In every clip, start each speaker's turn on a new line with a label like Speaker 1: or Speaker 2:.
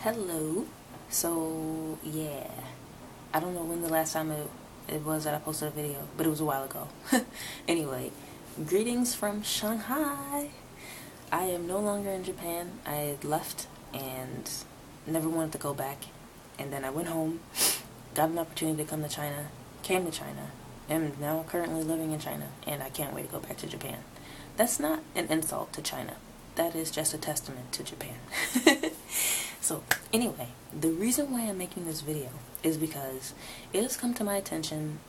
Speaker 1: Hello. So, yeah. I don't know when the last time it was that I posted a video, but it was a while ago. Anyway, greetings from Shanghai. I am no longer in Japan. I left and never wanted to go back. And then I went home, got an opportunity to come to China, came to China, and now currently living in China, and I can't wait to go back to Japan. That's not an insult to China. That is just a testament to Japan. So, anyway, the reason why I'm making this video is because it has come to my attention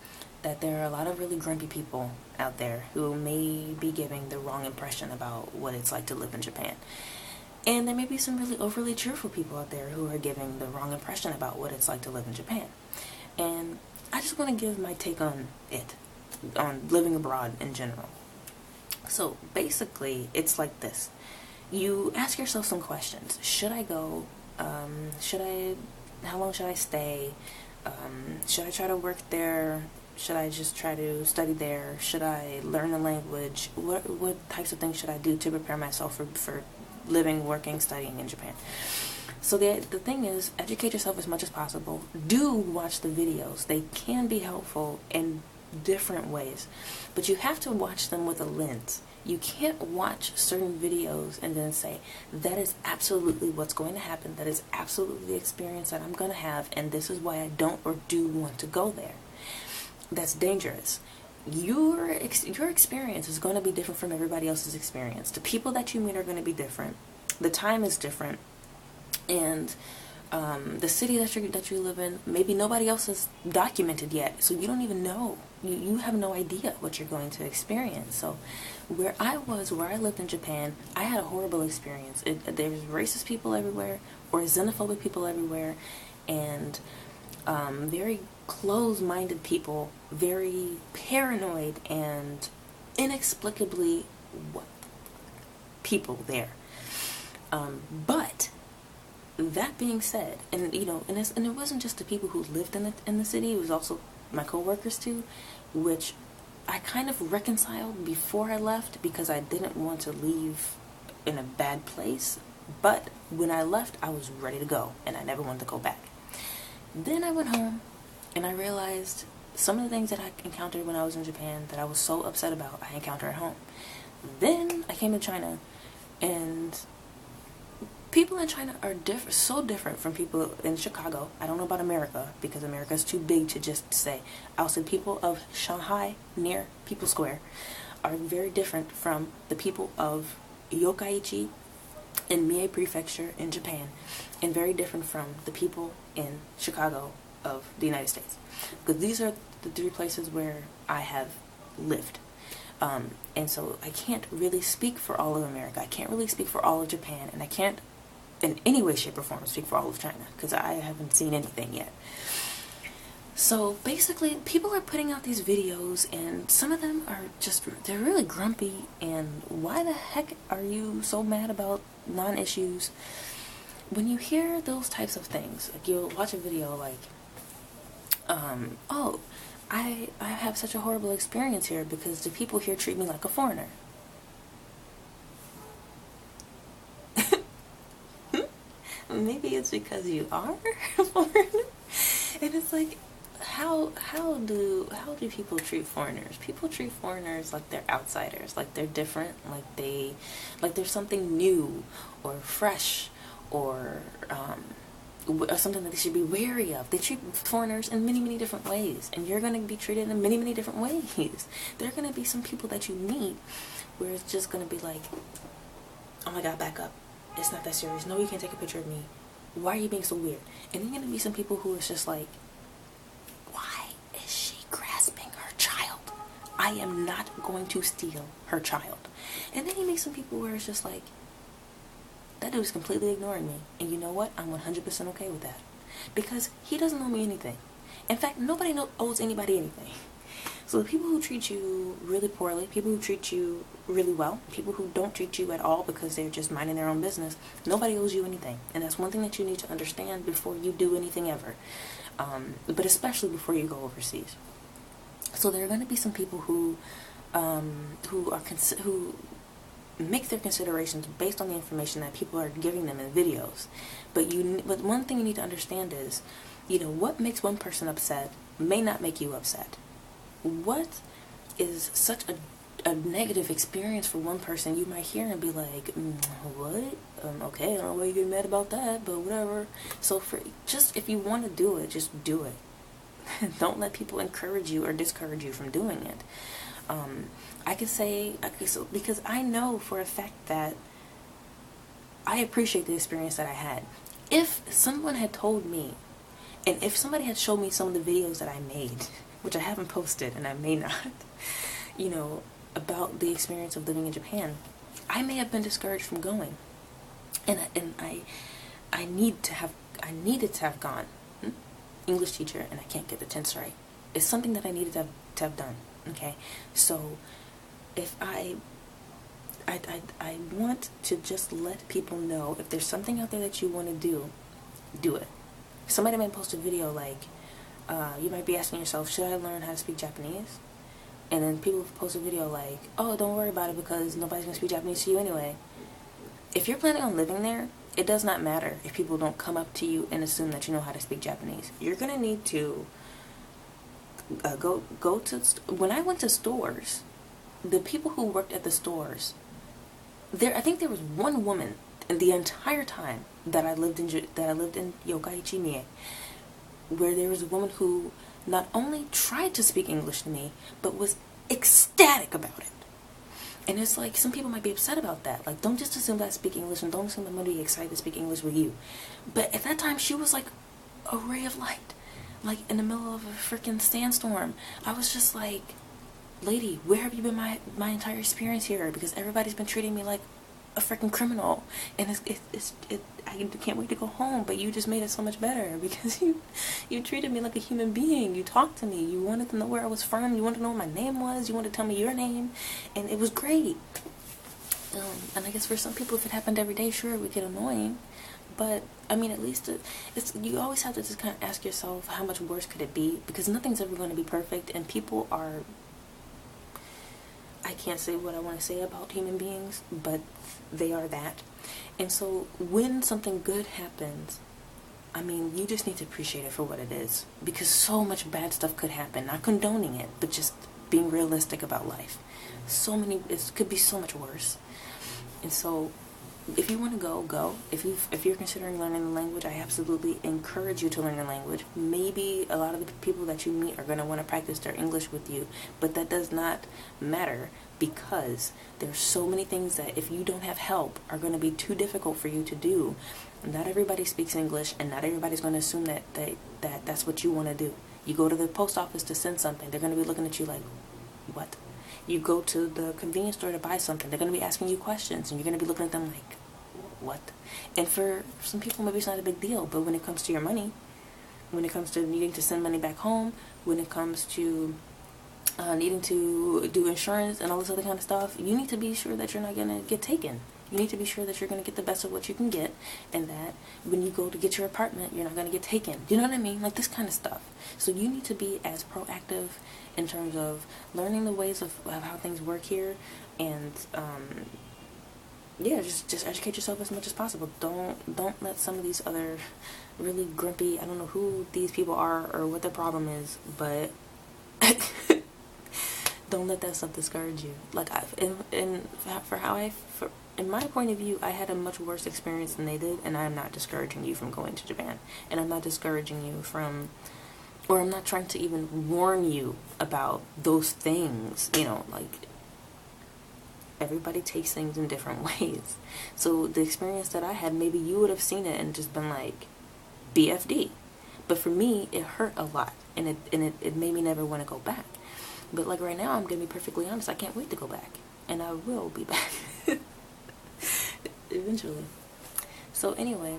Speaker 1: that there are a lot of really grumpy people out there who may be giving the wrong impression about what it's like to live in Japan. And there may be some really overly cheerful people out there who are giving the wrong impression about what it's like to live in Japan. And I just want to give my take on it, on living abroad in general. So basically, it's like this. You ask yourself some questions. Should I go? How long should I stay? Should I try to work there? Should I just try to study there? Should I learn the language? What types of things should I do to prepare myself for living, working, studying in Japan? So the thing is, educate yourself as much as possible. Do watch the videos. They can be helpful in different ways, but you have to watch them with a lens. You can't watch certain videos and then say, that is absolutely what's going to happen, that is absolutely the experience that I'm going to have, and this is why I don't or do want to go there. That's dangerous. Your experience is going to be different from everybody else's experience. The people that you meet are going to be different. The time is different. And the city that you live in, maybe nobody else has documented yet, so you don't even know. You have no idea what you're going to experience. So where I lived in Japan, I had a horrible experience. There's racist people everywhere, or xenophobic people everywhere, and very closed-minded people, very paranoid and inexplicably people there. But that being said, and it wasn't just the people who lived in the city, it was also my co-workers too, which I kind of reconciled before I left because I didn't want to leave in a bad place. But when I left, I was ready to go, and I never wanted to go back. Then I went home, and I realized some of the things that I encountered when I was in Japan that I was so upset about, I encountered at home. Then I came to China, and people in China are so different from people in Chicago. I don't know about America, because America is too big to just say. I'll say people of Shanghai, near People Square, are very different from the people of Yokkaichi in Mie Prefecture in Japan, and very different from the people in Chicago of the United States. Because these are the three places where I have lived. And so I can't really speak for all of America. I can't really speak for all of Japan, and I can't in any way, shape, or form speak for all of China, because I haven't seen anything yet. So basically, people are putting out these videos, and some of them are they're really grumpy, and why the heck are you so mad about non-issues? When you hear those types of things, like you'll watch a video like, oh, I have such a horrible experience here because the people here treat me like a foreigner. Maybe it's because you are a foreigner. And it's like, how do people treat foreigners? People treat foreigners like they're outsiders, like they're different, like there's something new or fresh or something that they should be wary of. They treat foreigners in many, many different ways, and you're going to be treated in many, many different ways. There are going to be some people that you meet where it's just going to be like, oh my god, back up. It's not that serious. No, you can't take a picture of me. Why are you being so weird? And then you're going to be some people who is just like, why is she grasping her child? I am not going to steal her child. And then you meet some people where it's just like, that dude's completely ignoring me. And you know what? I'm 100% okay with that. Because he doesn't owe me anything. In fact, nobody owes anybody anything. So the people who treat you really poorly, people who treat you really well, people who don't treat you at all because they're just minding their own business, nobody owes you anything. And that's one thing that you need to understand before you do anything ever. But especially before you go overseas. So there are going to be some people who make their considerations based on the information that people are giving them in videos. But one thing you need to understand is, what makes one person upset may not make you upset. What is such a negative experience for one person, you might hear and be like, what? Okay, I don't know why you get mad about that, but whatever. So if you want to do it, just do it. Don't let people encourage you or discourage you from doing it. Because I know for a fact that I appreciate the experience that I had. If someone had told me, and if somebody had showed me some of the videos that I made, which I haven't posted and I may not, about the experience of living in Japan, I may have been discouraged from going. And I needed to have gone. English teacher, and I can't get the tense right. It's something that I needed to have done. Okay, so if I want to just let people know, if there's something out there that you want to do it. Somebody might post a video like, you might be asking yourself, should I learn how to speak Japanese? And then people post a video like, oh, don't worry about it because nobody's going to speak Japanese to you anyway. If you're planning on living there, it does not matter if people don't come up to you and assume that you know how to speak Japanese. You're going to need to go to... When I went to stores, the people who worked at the stores, I think there was one woman in the entire time that I lived in Yokkaichi, Mie, where there was a woman who not only tried to speak English to me, but was ecstatic about it. And it's like, some people might be upset about that. Like, don't just assume that I speak English, and don't assume I'm going to be excited to speak English with you. But at that time, she was like a ray of light. Like, in the middle of a freaking sandstorm. I was just like, lady, where have you been my entire experience here? Because everybody's been treating me like a freaking criminal. And I can't wait to go home, but you just made it so much better because you treated me like a human being. You talked to me. You wanted to know where I was from. You wanted to know what my name was. You wanted to tell me your name, and it was great. And I guess for some people, if it happened every day, sure, it would get annoying. But I mean, at least you always have to just kind of ask yourself, how much worse could it be? Because nothing's ever going to be perfect, and people are... I can't say what I want to say about human beings, but they are that. And so when something good happens, I mean, you just need to appreciate it for what it is. Because so much bad stuff could happen. Not condoning it, but just being realistic about life. It could be so much worse. And so if you want to go. If you're considering learning the language, I absolutely encourage you to learn the language. Maybe a lot of the people that you meet are going to want to practice their English with you, but that does not matter because there's so many things that if you don't have help are going to be too difficult for you to do. Not everybody speaks English, and not everybody's going to assume that that's what you want to do. You go to the post office to send something, they're going to be looking at you like, what? You go to the convenience store to buy something, they're going to be asking you questions, and you're going to be looking at them like, what? And for some people, maybe it's not a big deal, but when it comes to your money, when it comes to needing to send money back home, when it comes to needing to do insurance and all this other kind of stuff, you need to be sure that you're not going to get taken. You need to be sure that you're going to get the best of what you can get, and that when you go to get your apartment, you're not going to get taken. You know what I mean? Like this kind of stuff. So you need to be as proactive in terms of learning the ways of how things work here, and yeah, just educate yourself as much as possible. Don't let some of these other really grumpy, I don't know who these people are or what their problem is, but don't let that stuff discourage you. Like, in my point of view, I had a much worse experience than they did, and I'm not discouraging you from going to Japan. And I'm not discouraging you from, or I'm not trying to even warn you about those things, like, everybody takes things in different ways. So the experience that I had, maybe you would have seen it and just been like, BFD. But for me, it hurt a lot, and it made me never want to go back. But like right now, I'm going to be perfectly honest, I can't wait to go back. And I will be back. Eventually. So anyway,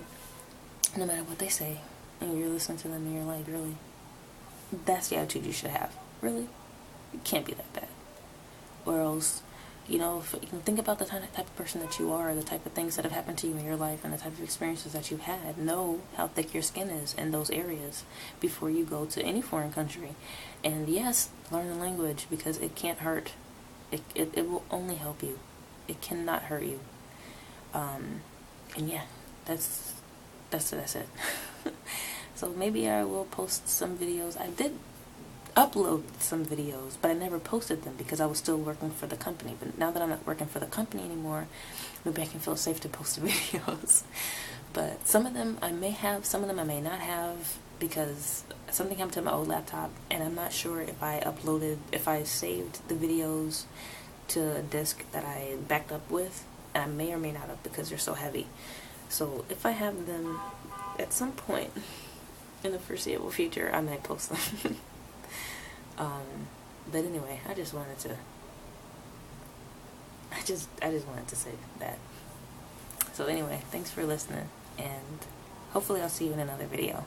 Speaker 1: no matter what they say, and you're listening to them and you're like, really? That's the attitude you should have. Really? It can't be that bad. Or else, think about the type of person that you are, the type of things that have happened to you in your life, and the type of experiences that you've had. Know how thick your skin is in those areas before you go to any foreign country. And yes, learn the language, because it can't hurt. It will only help you. It cannot hurt you. And yeah, that's it. So maybe I will post some videos. I did upload some videos, but I never posted them because I was still working for the company. But now that I'm not working for the company anymore, maybe I can feel safe to post the videos. But some of them I may have, some of them I may not have, because something happened to my old laptop, and I'm not sure if I saved the videos to a disk that I backed up with, and I may or may not have, because they're so heavy. So if I have them at some point in the foreseeable future, I might post them. But anyway, I just wanted to say that. So anyway, thanks for listening, and hopefully I'll see you in another video.